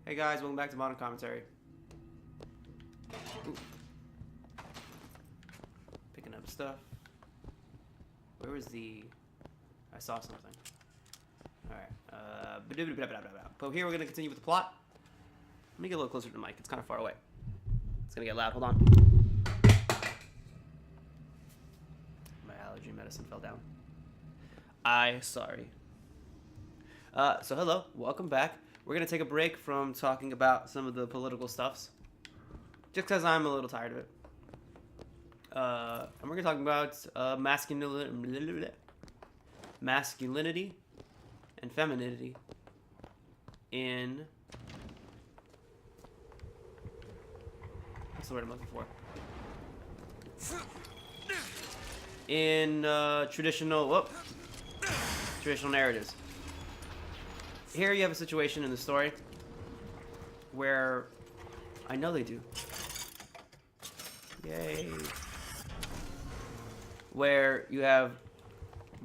Hey guys, welcome back to Modern Commentary. Ooh. Picking up stuff. Where was the... I saw something. Alright. But here we're going to continue with the plot. Let me get a little closer to the mic. It's kind of far away. It's going to get loud. Hold on. My allergy medicine fell down. Sorry. So hello. Welcome back. We're going to take a break from talking about some of the political stuffs. Just because I'm a little tired of it. And we're going to talk about masculinity and femininity in... What's the word I'm looking for? In traditional narratives. Here you have a situation in the story where I know they do. Yay. Where you have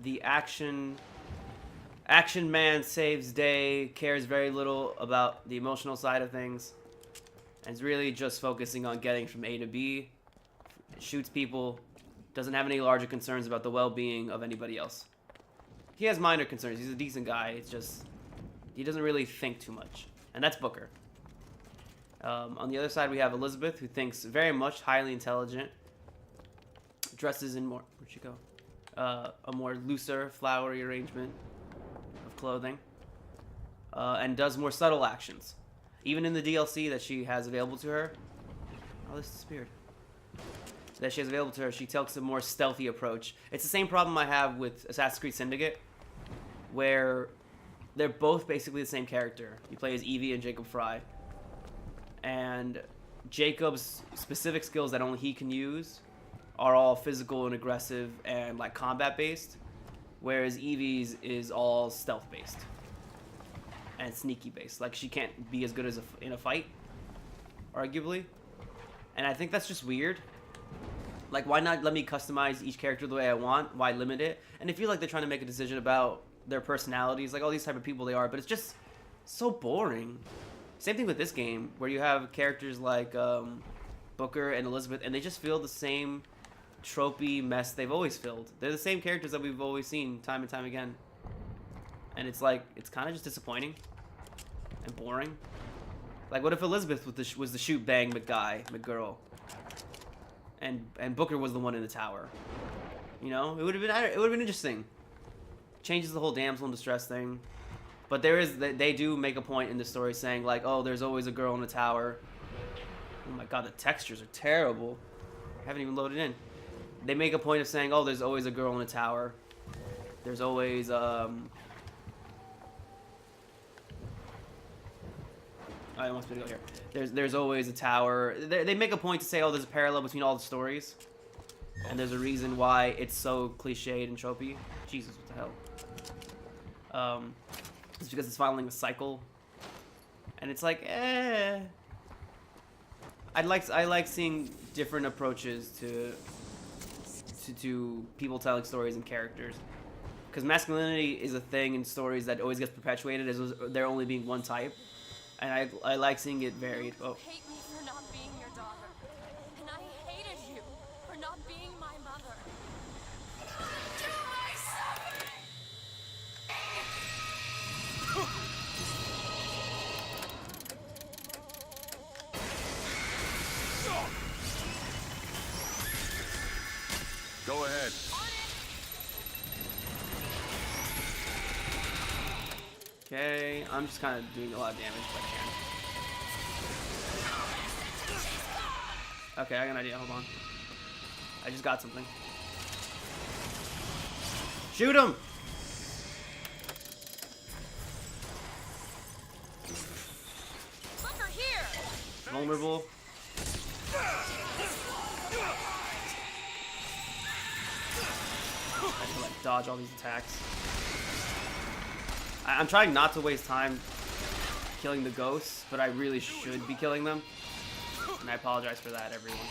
the action man saves day, cares very little about the emotional side of things, and is really just focusing on getting from A to B, shoots people, doesn't have any larger concerns about the well-being of anybody else. He has minor concerns. He's a decent guy. It's just he doesn't really think too much, and that's Booker. On the other side, we have Elizabeth, who thinks very much, highly intelligent, dresses in more, where'd she go? A more looser, flowery arrangement of clothing, and does more subtle actions. Even in the DLC that she has available to her, oh, this disappeared. That she has available to her, she takes a more stealthy approach. It's the same problem I have with Assassin's Creed Syndicate, where they're both basically the same character. You play as Evie and Jacob Fry. And Jacob's specific skills that only he can use are all physical and aggressive and like combat based, whereas Evie's is all stealth based and sneaky based. Like she can't be as good as in a fight, arguably. And I think that's just weird. Like, why not let me customize each character the way I want? Why limit it? And I feel like they're trying to make a decision about their personalities, like all these type of people they are, but it's just so boring. Same thing with this game, where you have characters like Booker and Elizabeth, and they just feel the same tropey mess they've always filled. They're the same characters that we've always seen time and time again. And it's like, it's kind of just disappointing and boring. Like, what if Elizabeth was the shoot bang McGirl, and Booker was the one in the tower? You know, it would have been interesting. Changes the whole damsel in distress thing. But they do make a point in the story saying like, oh, there's always a girl in the tower. Oh my god, the textures are terrible. I haven't even loaded in. They make a point of saying, oh, there's always a girl in the tower. There's always I want me to go here. There's always a tower. They make a point to say, oh, there's a parallel between all the stories, and there's a reason why it's so cliched and tropey. Jesus, what the hell? It's because it's following a cycle, and it's like, I like seeing different approaches to people telling stories and characters, because masculinity is a thing in stories that always gets perpetuated as there only being one type. And I like seeing it varied. Oh. You hate me for not being your daughter, and I hated you for not being my mother. To my suffering! Go ahead. Okay, I'm just kind of doing a lot of damage if I can. Okay, I got an idea. Hold on. I just got something. Shoot him! Booker, here! Vulnerable. I can like dodge all these attacks. I'm trying not to waste time killing the ghosts, but I really should be killing them. And I apologize for that, everyone.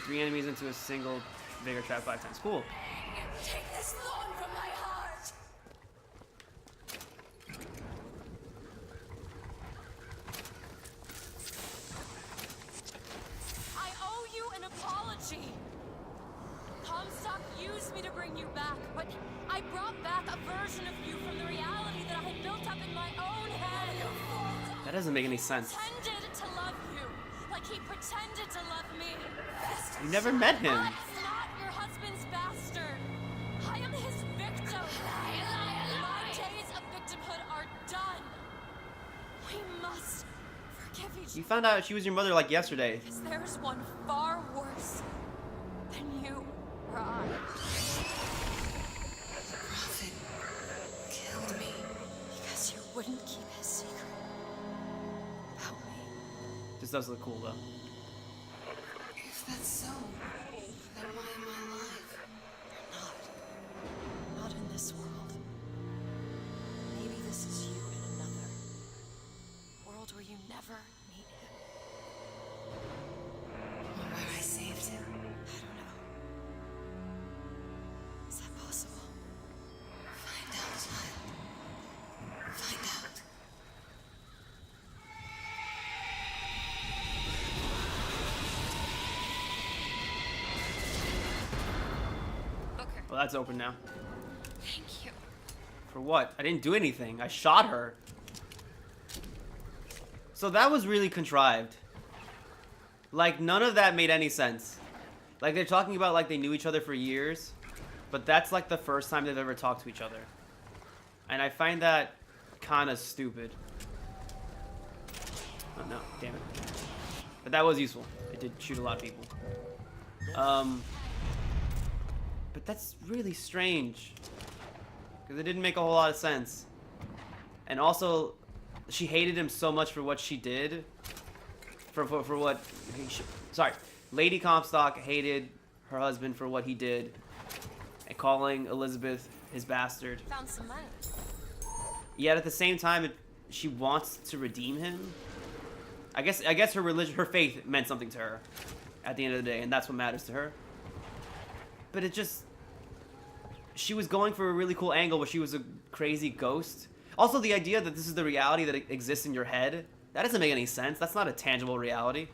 3 enemies into a single vigor trap 5 times. Cool. Take this thorn from my heart. I owe you an apology. Comstock used me to bring you back, but I brought back a version of you from the reality that I had built up in my own head. That doesn't make any sense. Pretended to love you, like he pretended to love me. You never met him. I'm not your husband's bastard. I am his victim. My days of victimhood are done. We must forgive each You found out she was your mother like yesterday. because there's one far worse than you or I. The prophet killed me. Because you wouldn't keep his secret about me. This does look cool though. If that's so, then why am I alive? Not in this world. Maybe this is you in another world where you never meet him. Or where I saved him? I don't know. Is that possible? Find out, child. Find out. Booker, Well, that's open now. thank you. For what? I didn't do anything. I shot her. So that was really contrived. Like, none of that made any sense. Like, they're talking about like they knew each other for years, but that's like the first time they've ever talked to each other. And I find that kind of stupid. Oh no, damn it. But that was useful. It did shoot a lot of people. But that's really strange. Because it didn't make a whole lot of sense. And also, she hated him so much for what she did. For what... Sorry. Lady Comstock hated her husband for what he did. And calling Elizabeth his bastard. Found some money. Yet at the same time, she wants to redeem him. I guess her religion, her faith meant something to her. At the end of the day. And that's what matters to her. But it just... She was going for a really cool angle where she was a crazy ghost. Also, the idea that this is the reality that exists in your head, that doesn't make any sense. That's not a tangible reality.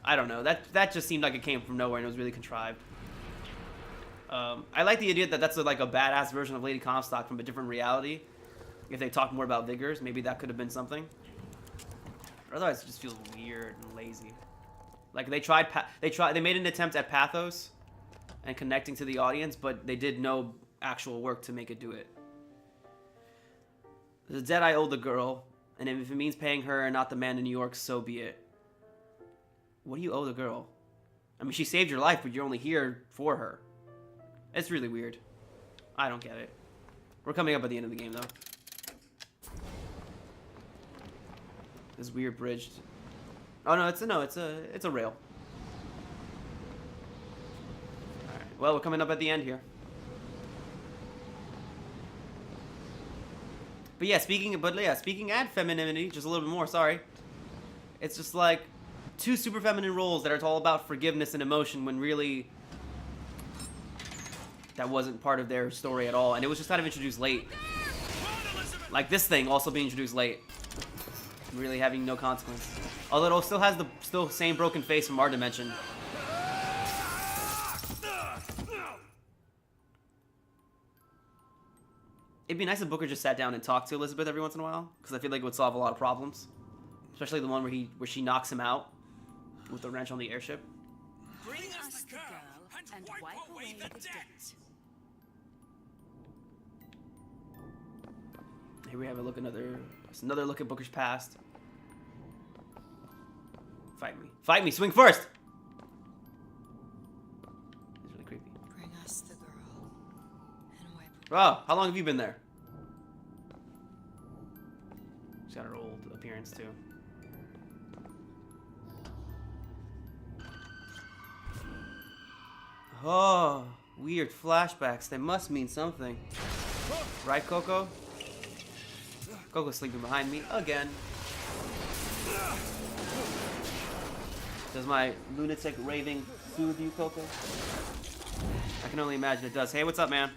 I don't know. That just seemed like it came from nowhere and it was really contrived. I like the idea that that's like a badass version of Lady Comstock from a different reality. If they talk more about vigors, maybe that could have been something. But otherwise, it just feels weird and lazy. Like they made an attempt at pathos and connecting to the audience, but they did no actual work to make it do it. The debt I owe the girl, and if it means paying her and not the man in New York, so be it. What do you owe the girl? I mean, she saved your life, but you're only here for her. It's really weird. I don't get it. We're coming up at the end of the game, though. This weird bridge. Oh no, it's a rail. All right. Well, we're coming up at the end here. But yeah, speaking and femininity, just a little bit more. Sorry. It's just like two super feminine roles that are all about forgiveness and emotion, when really that wasn't part of their story at all, and it was just kind of introduced late. Like this thing also being introduced late, really having no consequence. Although it still has the same broken face from our dimension. It'd be nice if Booker just sat down and talked to Elizabeth every once in a while, because I feel like it would solve a lot of problems, especially the one where she knocks him out with the wrench on the airship. Bring us the girl and wipe away the debt. Here we have another look at Booker's past. Fight me. Fight me! Swing first! It's really creepy. Bring us the girl and wipe Oh, how long have you been there? She's got her old appearance too. Oh, weird flashbacks. They must mean something. Right, Coco? Coco's sleeping behind me again. Does my lunatic raving soothe you, Coco? I can only imagine it does. Hey, what's up, man?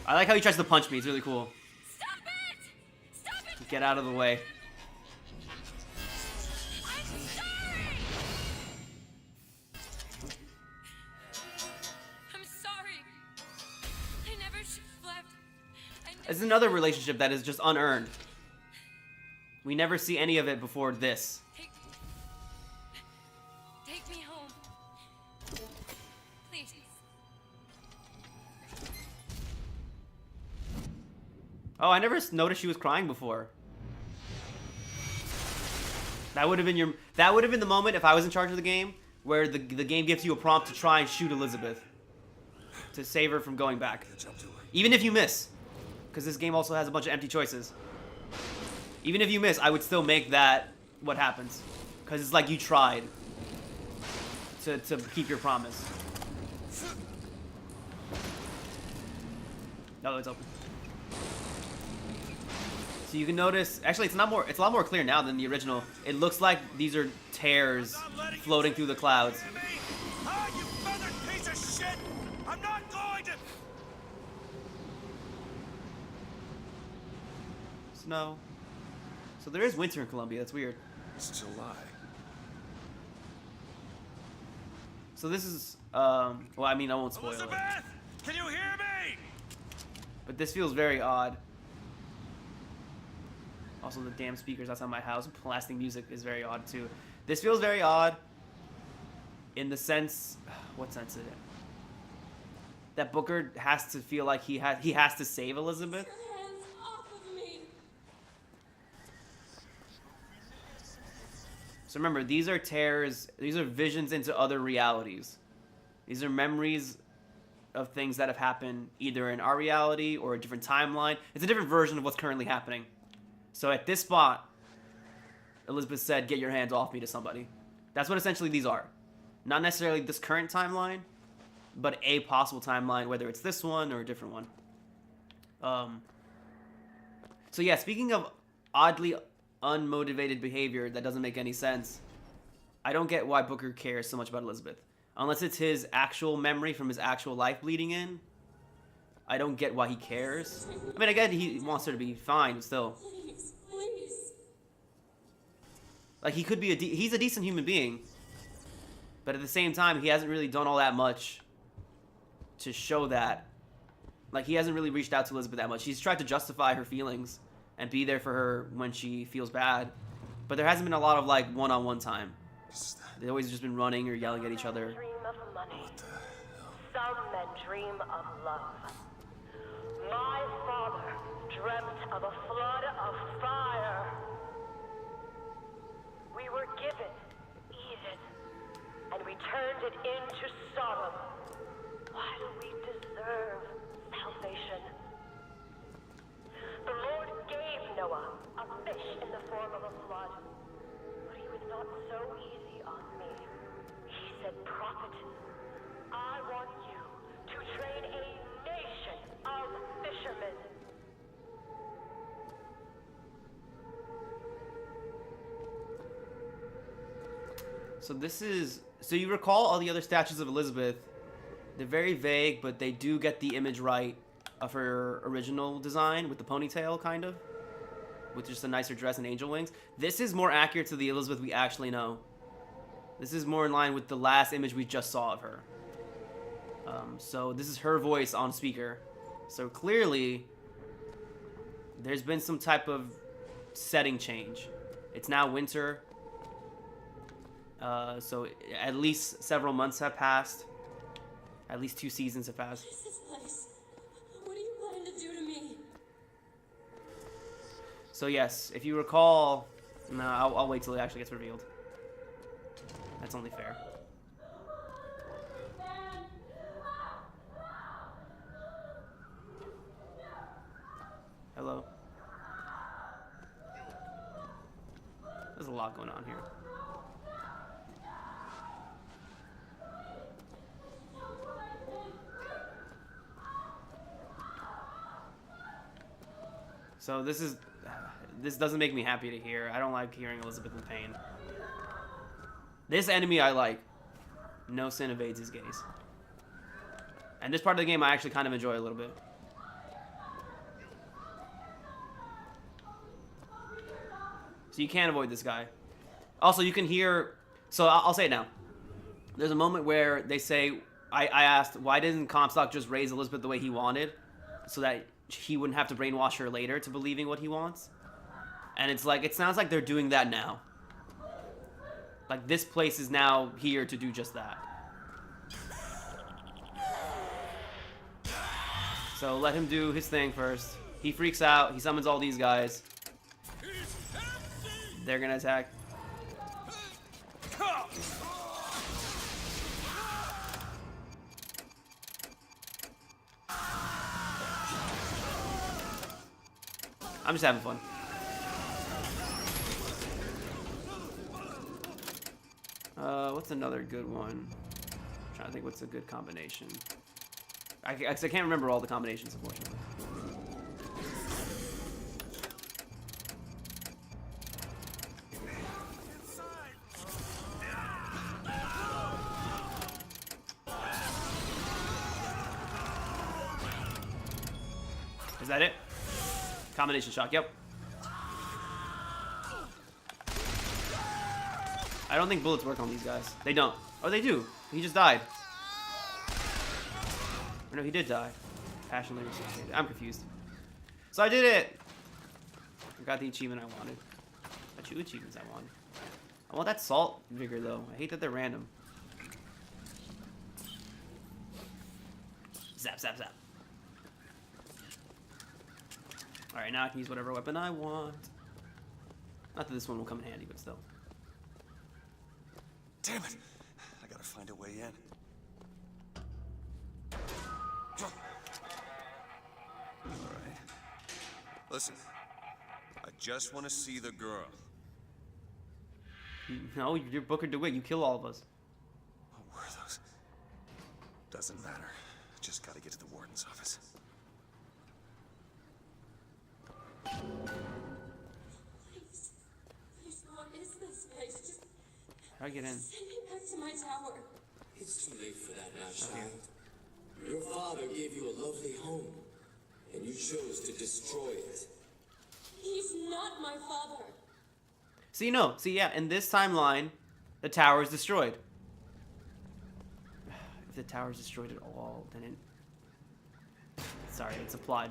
I like how he tries to punch me. It's really cool. Stop it! Stop it! Get out of the way. I'm sorry! I'm sorry. I never should have left. It's another relationship that is just unearned. We never see any of it before this. Take me home. Please. Oh, I never noticed she was crying before. That would have been the moment if I was in charge of the game where the game gives you a prompt to try and shoot Elizabeth to save her from going back. Even if you miss, because this game also has a bunch of empty choices. Even if you miss, I would still make that what happens, because it's like you tried to keep your promise. No, it's open. So you can notice, actually, it's a lot more clear now than the original. It looks like these are tears floating through the clouds. Ah, you feathered piece of shit! I'm not going to. Snow. So there is winter in Colombia. That's weird. It's July. So this is, well, I mean, I won't spoil it. Elizabeth, can you hear me? But this feels very odd. Also, the damn speakers outside my house blasting music is very odd too. This feels very odd in the sense, what sense is it? That Booker has to feel like he has to save Elizabeth. Your hands off of me. So remember, these are tears, these are visions into other realities. These are memories of things that have happened either in our reality or a different timeline. It's a different version of what's currently happening. So at this spot, Elizabeth said, "Get your hands off me" to somebody. That's what essentially these are. Not necessarily this current timeline, but a possible timeline, whether it's this one or a different one. So yeah, speaking of oddly unmotivated behavior that doesn't make any sense, I don't get why Booker cares so much about Elizabeth. Unless it's his actual memory from his actual life bleeding in, I don't get why he cares. I mean, I get he wants her to be fine, but still. Please, please. Like, he could be he's a decent human being, but at the same time, he hasn't really done all that much to show that. Like, he hasn't really reached out to Elizabeth that much. He's tried to justify her feelings and be there for her when she feels bad, but there hasn't been a lot of, like, one-on-one time. They've always just been running or yelling at each other. Dream of money. Some men dream of love. My father dreamt of a flood of fire. We were given Eden, and we turned it into Sodom. Why do we deserve salvation? The Lord gave Noah a fish in the form of a flood, but he was not so easy on me. He said, "Prophet, I want you to train a nation of fishermen." So this is... So you recall all the other statues of Elizabeth. They're very vague, but they do get the image right of her original design with the ponytail, kind of. With just a nicer dress and angel wings. This is more accurate to the Elizabeth we actually know. This is more in line with the last image we just saw of her. So this is her voice on speaker. So clearly, there's been some type of setting change. It's now winter. So at least several months have passed. At least 2 seasons have passed. This is nice. What do you plan to do to me? So yes, if you recall... No, I'll wait till it actually gets revealed. That's only fair. Hello. There's a lot going on here. So this doesn't make me happy to hear. I don't like hearing Elizabeth in pain. This enemy I like. No sin evades his gaze. And this part of the game I actually kind of enjoy a little bit. So you can't avoid this guy. Also, you can hear... So I'll say it now. There's a moment where they say... I asked, why didn't Comstock just raise Elizabeth the way he wanted? So that he wouldn't have to brainwash her later to believing what he wants? And it's like, it sounds like they're doing that now. Like, this place is now here to do just that. So let him do his thing first. He freaks out. He summons all these guys. They're gonna attack. I'm just having fun. What's another good one? I'm trying to think what's a good combination. I can't remember all the combinations, unfortunately. Is that it? Combination shock, yep. I don't think bullets work on these guys. They don't. Oh, they do. He just died. Or no, he did die. Passionately resuscitated. I'm confused. So I did it! I got the achievement I wanted. Got 2 achievements I wanted. I want that salt vigor, though. I hate that they're random. Zap, zap, zap. Alright, now I can use whatever weapon I want. Not that this one will come in handy, but still. Damn it! I gotta find a way in. Alright. Listen. I just want to see the girl. No, you're Booker DeWitt. You kill all of us. What were those? Doesn't matter. Just gotta get to the warden's office. Please, what is this place? Just How do I get in? send me back to my tower. It's too late for that now, child. Your father gave you a lovely home, and you chose to destroy it. He's not my father. See, no. See, yeah, in this timeline, the tower is destroyed. If the tower is destroyed at all, then it... Sorry, it's a plot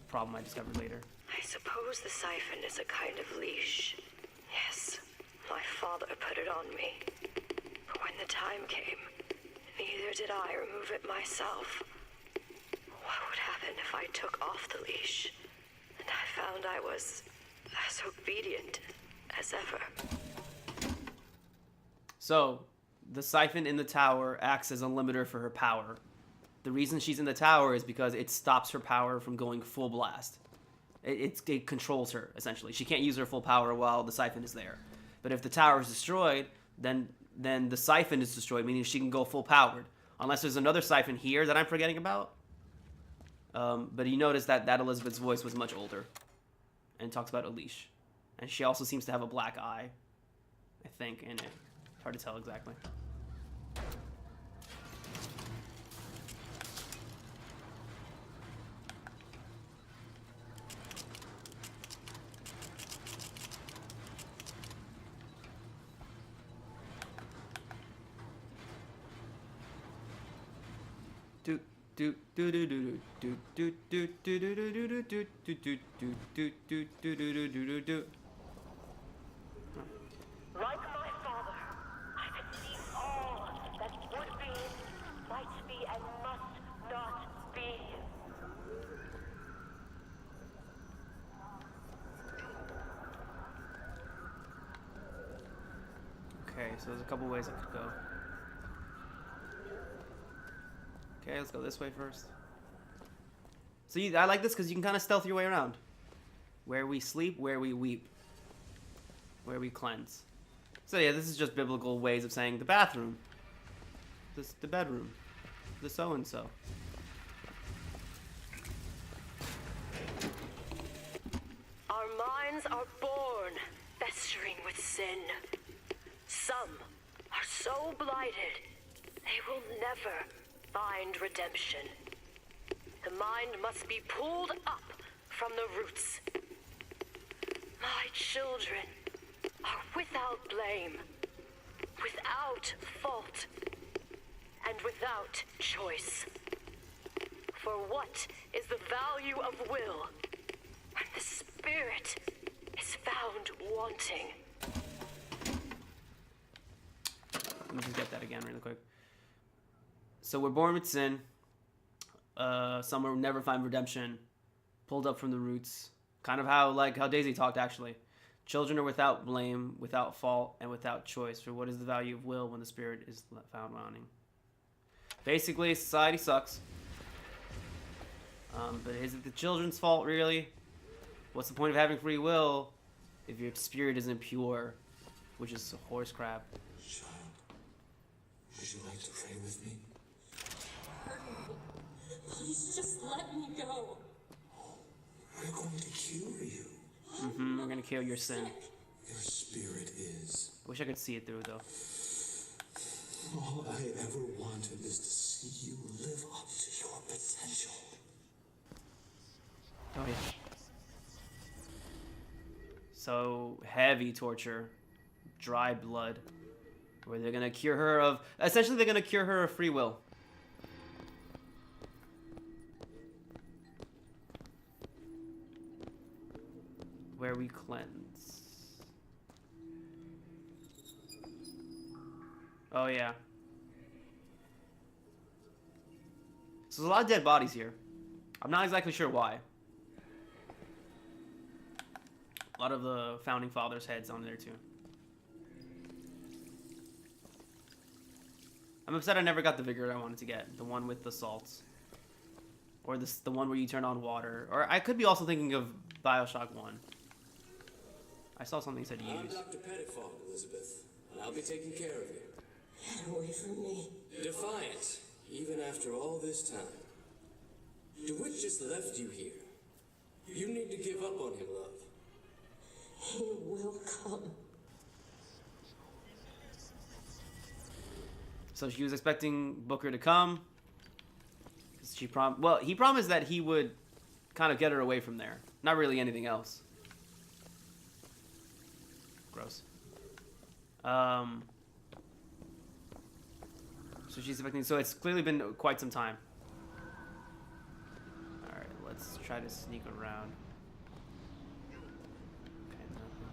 problem I discovered later. I suppose the siphon is a kind of leash. Yes, my father put it on me. But when the time came, neither did I remove it myself. What would happen if I took off the leash? And I found I was as obedient as ever. So, the siphon in the tower acts as a limiter for her power. The reason she's in the tower is because it stops her power from going full blast. It controls her, essentially. She can't use her full power while the siphon is there. But if the tower is destroyed, then the siphon is destroyed, meaning she can go full powered. Unless there's another siphon here that I'm forgetting about. But you notice that Elizabeth's voice was much older. And talks about a leash. And she also seems to have a black eye, I think, in it. It's hard to tell exactly. Like my father, I could see all that would be, might be, and must not be. Okay, so there's a couple ways I could go. Okay, let's go this way first. So I like this because you can kind of stealth your way around. Where we sleep, where we weep. Where we cleanse. So yeah, this is just biblical ways of saying the bathroom. The bedroom. The so-and-so. Our minds are born festering with sin. Some are so blighted, they will never find redemption. The mind must be pulled up from the roots. My children are without blame, without fault, and without choice. For what is the value of will when the spirit is found wanting? Let me just get that again really quick. So we're born with sin. Some will never find redemption. Pulled up from the roots. Kind of how Daisy talked, actually. Children are without blame, without fault, and without choice. For what is the value of will when the spirit is found wanting? Basically, society sucks. But is it the children's fault, really? What's the point of having free will if your spirit isn't pure? Which is horse crap. Child, would you like to pray with me? Please just let me go. We're going to cure you. We're gonna kill your sin. Your spirit is. Wish I could see it through, though. All I ever wanted is to see you live up to your potential. Oh, yeah. So, heavy torture. Dry blood. Where they're gonna cure her of... Essentially, they're gonna cure her of free will. Where we cleanse. Oh, yeah. So there's a lot of dead bodies here. I'm not exactly sure why. A lot of the founding fathers' heads on there too. I'm upset I never got the vigor I wanted to get. The one with the salts. Or the one where you turn on water. Or I could be also thinking of Bioshock 1. I saw something that said I'm use. Dr. Pettifog, Elizabeth, and I'll be taking care of you. Get away from me. Defiant, even after all this time. DeWitt just left you here. You need to give up on him, love. He will come. So she was expecting Booker to come. Well, he promised that he would kind of get her away from there. Not really anything else. Gross. So she's expecting... So it's clearly been quite some time. Alright, let's try to sneak around. Okay, nothing.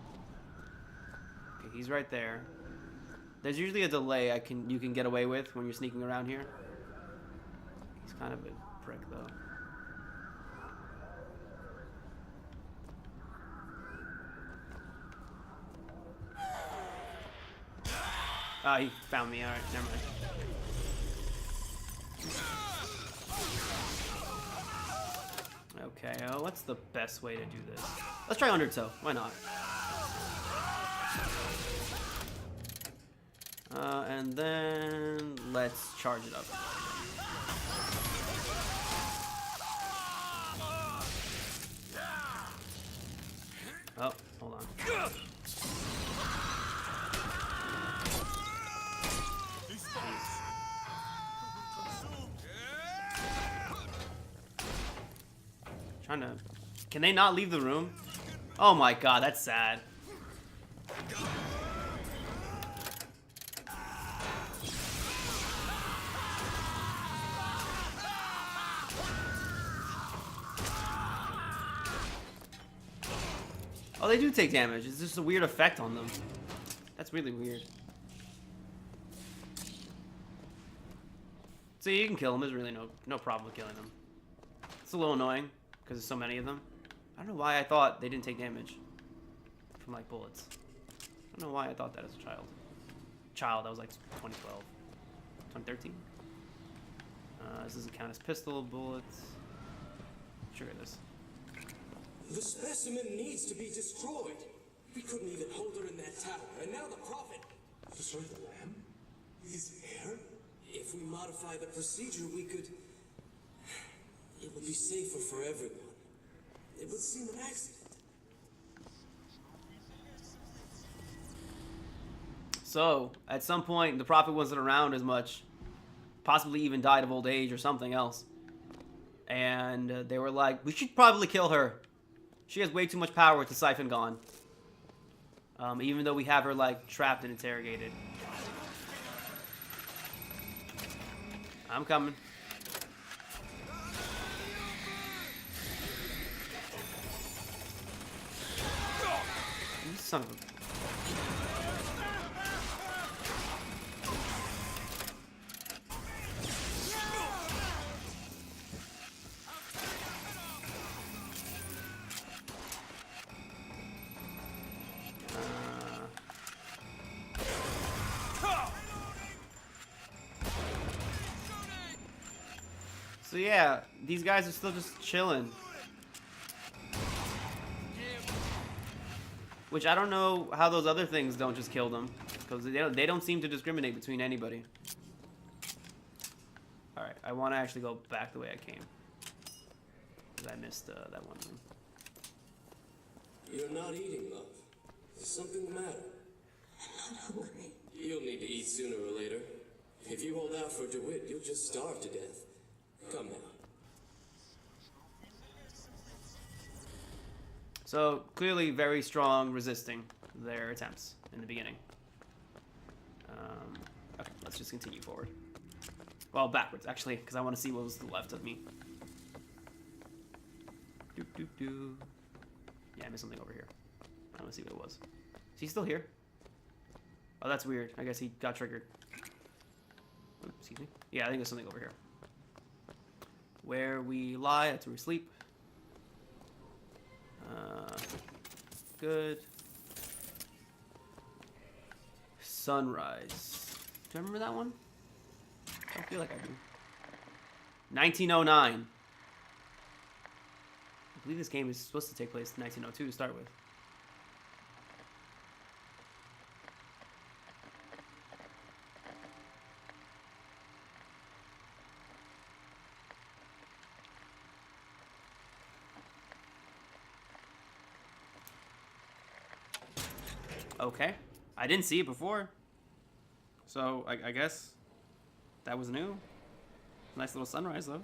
Okay, he's right there. There's usually a delay you can get away with when you're sneaking around here. He's kind of a prick, though. Ah, he found me. Alright, never mind. Okay, what's the best way to do this? Let's try Undertow. Why not? And then let's charge it up. Oh, hold on. Trying to... Can they not leave the room? Oh my god, that's sad. Oh, they do take damage. It's just a weird effect on them. That's really weird. So you can kill them. There's really no problem with killing them. It's a little annoying because there's so many of them. I don't know why I thought they didn't take damage from like bullets. I don't know why I thought that as a child. That was like 2012, 2013. This doesn't count as pistol bullets. Trigger this. The specimen needs to be destroyed. We couldn't even hold her in that tower, and now the Prophet... Destroy the lamb? His heir? If we modify the procedure, we could... It would be safer for everyone. It would seem an accident. So, at some point, the Prophet wasn't around as much. Possibly even died of old age or something else. And they were like, we should probably kill her. She has way too much power to siphon gone. Even though we have her, like, trapped and interrogated. I'm coming. You son of a... So yeah, these guys are still just chilling. Which I don't know how those other things don't just kill them. Because they don't seem to discriminate between anybody. Alright, I want to actually go back the way I came. Because I missed that one thing. You're not eating, love. Is something the matter? I'm not hungry. You'll need to eat sooner or later. If you hold out for DeWitt, you'll just starve to death. Come now. So, clearly very strong resisting their attempts in the beginning. Okay, let's just continue forward. Well, backwards, actually, because I want to see what was to the left of me. Doop, doop, doop. Yeah, I missed something over here. I want to see what it was. Is he still here? Oh, that's weird. I guess he got triggered. Oh, excuse me. Yeah, I think there's something over here. Where we lie, that's where we sleep. Good. Sunrise. Do I remember that one? I don't feel like I do. 1909. I believe this game is supposed to take place in 1902 to start with. Okay. I didn't see it before. So, I guess that was new. Nice little sunrise, though.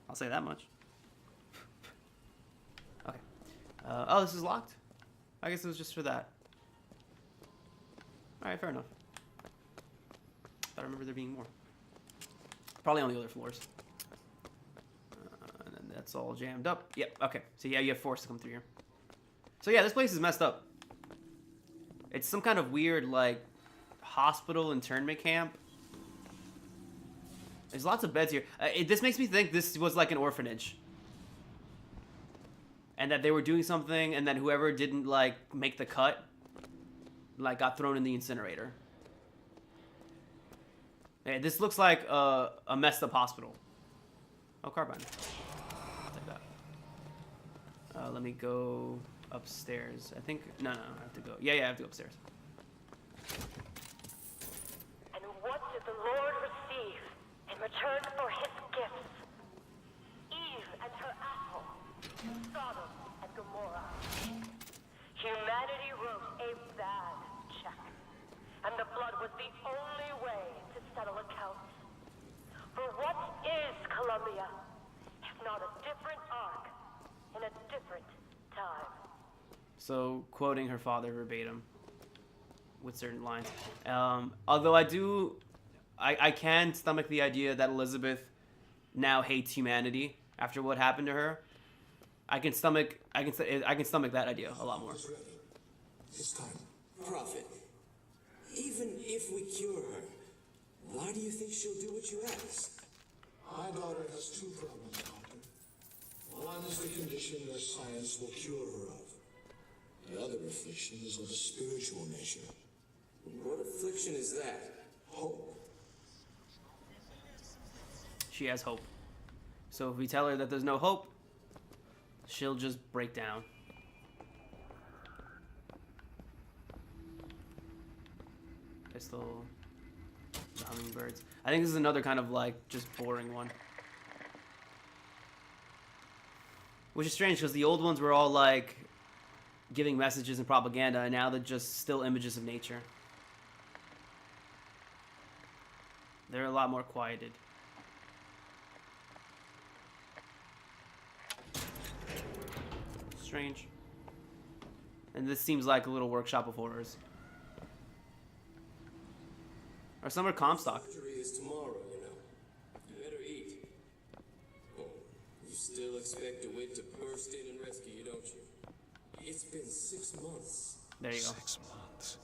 I'll say that much. Okay. Oh, this is locked? I guess it was just for that. Alright, fair enough. I remember there being more. Probably on the other floors. And then that's all jammed up. Yep, okay. So yeah, you have force to come through here. So yeah, this place is messed up. It's some kind of weird, like, hospital internment camp. There's lots of beds here. This makes me think this was like an orphanage. And that they were doing something, and then whoever didn't, like, make the cut, like, got thrown in the incinerator. Yeah, this looks like a messed up hospital. Oh, carbine. I'll take that. Let me go upstairs. I think... No, I have to go. Yeah, I have to go upstairs. And what did the Lord receive in return for his gifts? Eve and her apple, Sodom and Gomorrah. Humanity wrote a bad check, and the blood was the only way to settle accounts. For what is Columbia, if not a different arc in a different time? So, quoting her father verbatim with certain lines. Although I can stomach the idea that Elizabeth now hates humanity after what happened to her. I can stomach that idea a lot more. It's ready. It's time. Prophet, even if we cure her, why do you think she'll do what you ask? My daughter has two problems, Doctor. One is the condition your science will cure her of. The other affliction is of a spiritual nature. What affliction is that? Hope. She has hope. So if we tell her that there's no hope, she'll just break down. Pistol. The hummingbirds. I think this is another kind of, like, just boring one. Which is strange, because the old ones were all, like, giving messages and propaganda, and now they're just still images of nature. They're a lot more quieted. Strange. And this seems like a little workshop of horrors. Or some are Comstock. Surgery is tomorrow, you know. You better eat. Oh, you still expect the wit to burst in and rescue you, don't you? It's been 6 months. There you go. 6 months.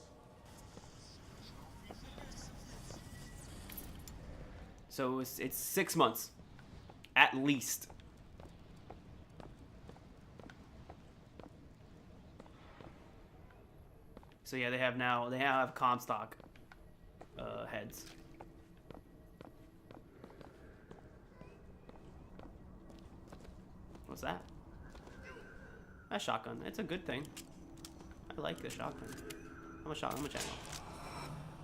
So it's 6 months. At least. So yeah, they now have Comstock heads. What's that? A shotgun. It's a good thing. I like the shotgun. How much ammo?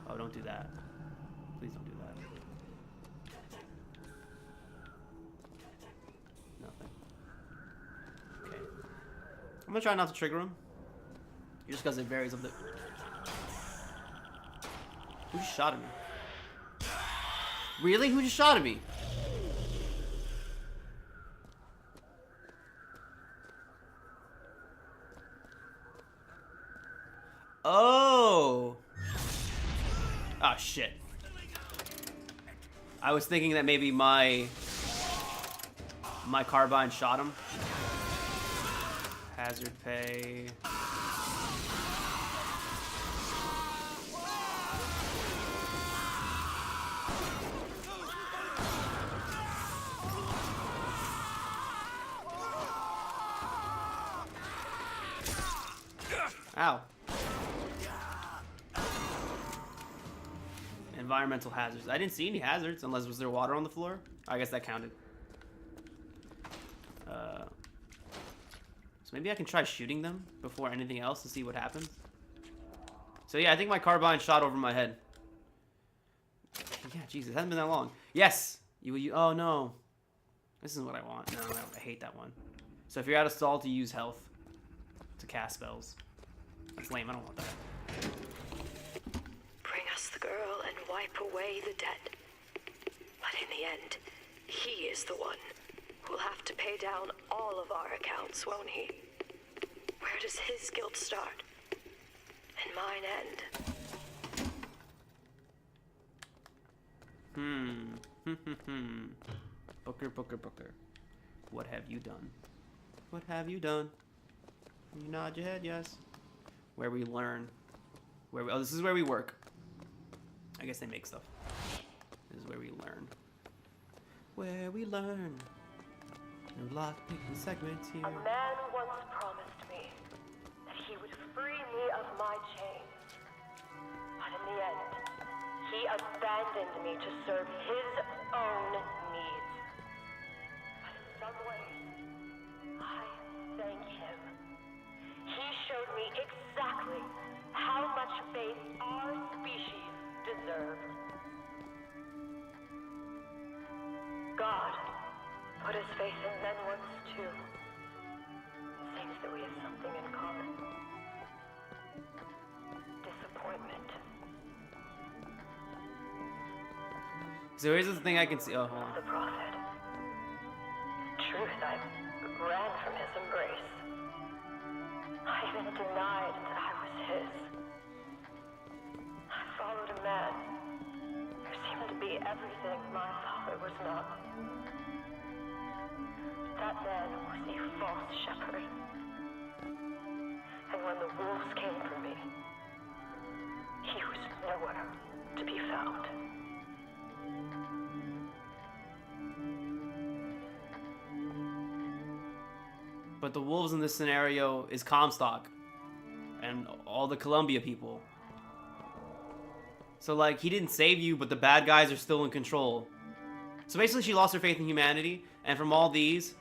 Oh, don't do that. Please don't do that. Nothing. Okay. I'm gonna try not to trigger him. Just because it varies of the... Who just shot at me? Really? Who just shot at me? Oh! Oh, shit. I was thinking that maybe my carbine shot him. Hazard pay. Ow. Environmental hazards. I didn't see any hazards unless was there water on the floor. I guess that counted. So maybe I can try shooting them before anything else to see what happens. So yeah, I think my carbine shot over my head. Yeah, Jesus, it hasn't been that long. Yes! You oh no. This is what I want. No, I hate that one. So if you're out of stall, to use health to cast spells. That's lame, I don't want that. Bring us the girl and wipe away the dead. But in the end, he is the one who'll have to pay down all of our accounts, won't he? Where does his guilt start? And mine end? Booker. What have you done? What have you done? You nod your head, yes. Where we learn. Oh, this is where we work. I guess they make stuff. This is where we learn. Where we learn. No lockpicking segments here. A man once promised me that he would free me of my chains. But in the end, he abandoned me to serve his own needs. But in some ways, I thank him. He showed me exactly how much faith our species deserved. God put his faith in men once too. Seems that we have something in common. Disappointment. So here's the thing I can see. Oh, hold on. The prophet. Truth, I ran from his embrace. I even denied that I was his. I followed a man who seemed to be everything my father was not. That man was a false shepherd. And when the wolves came for me, he was nowhere to be found. But the wolves in this scenario is Comstock and all the Columbia people. So like, he didn't save you, but the bad guys are still in control. So basically she lost her faith in humanity, and from all these,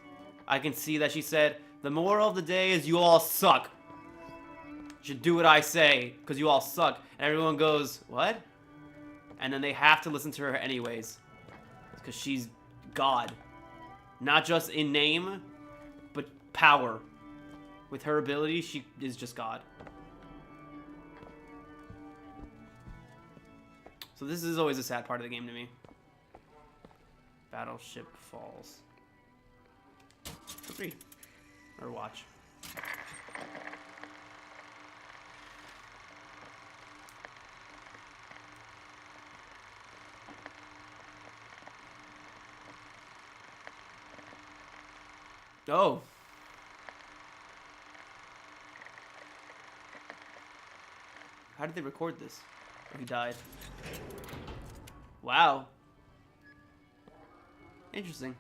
I can see that she said, the moral of the day is you all suck. You should do what I say, because you all suck. And everyone goes, what? And then they have to listen to her anyways. Because she's God. Not just in name, but power. With her ability, she is just God. So this is always a sad part of the game to me. Battleship falls. Let's read. Or watch. Oh. How did they record this? Oh, he died. Wow. Interesting.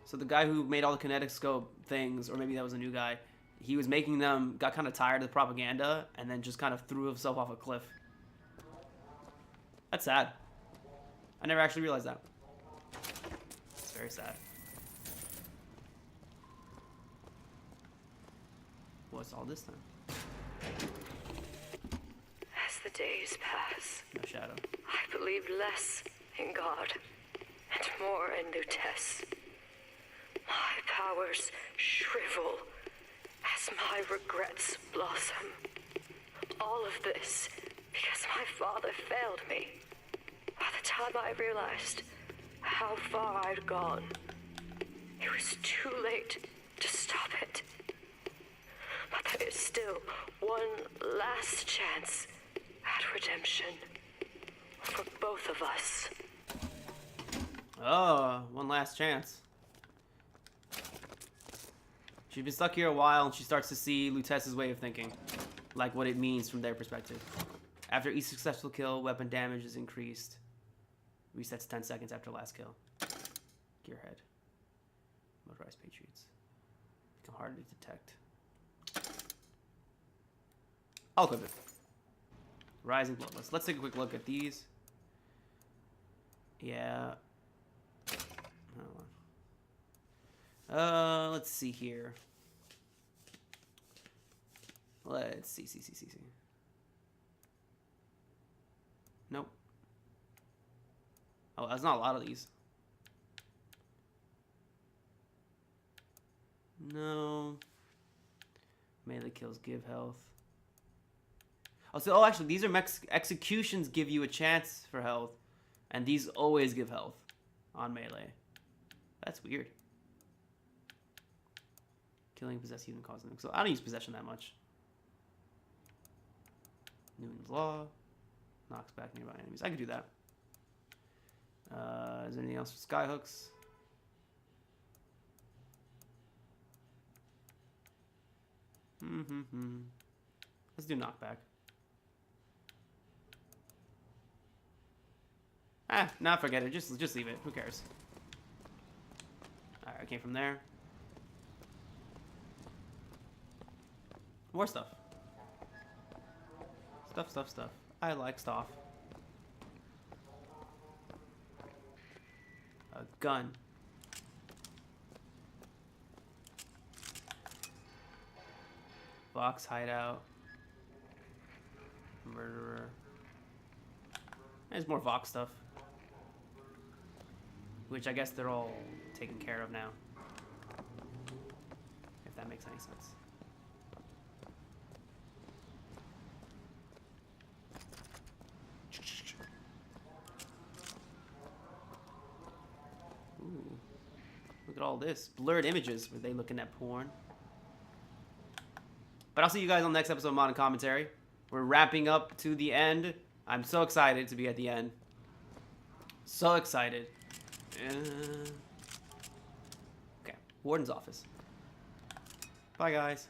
So the guy who made all the kinetic scope things, or maybe that was a new guy, he was making them, got kind of tired of the propaganda, and then just kind of threw himself off a cliff. That's sad. I never actually realized that. It's very sad. What's all this then? As the days pass, No shadow. I believe less in God and more in Lutece. My powers shrivel as my regrets blossom. All of this because my father failed me. By the time I realized how far I'd gone, it was too late to stop it. But there is still one last chance at redemption for both of us. Oh, one last chance. She's been stuck here a while, and she starts to see Lutece's way of thinking, like what it means from their perspective. After each successful kill, weapon damage is increased. Resets 10 seconds after last kill. Gearhead. Motorized Patriots. Become harder to detect. I'll equip it. Rising Bloodlust. Let's take a quick look at these. Yeah. Hold on. Let's see here. Let's see. Nope. Oh, that's not a lot of these. No. Melee kills give health. Oh, actually, these are executions give you a chance for health, and these always give health on melee. That's weird. Killing possessed human causes them. So I don't use possession that much. Newton's Law knocks back nearby enemies. I could do that. Is there anything else for skyhooks? Let's do knockback. Nah, forget it. Just leave it. Who cares? Alright, I came from there. More stuff. Stuff. I like stuff. A gun. Vox hideout. Murderer. There's more Vox stuff. Which I guess they're all taken care of now. If that makes any sense. Ooh. Look at all this. Blurred images. Were they looking at porn? But I'll see you guys on the next episode of Modern Commentary. We're wrapping up to the end. I'm so excited to be at the end. So excited. Okay, Warden's office. Bye, guys.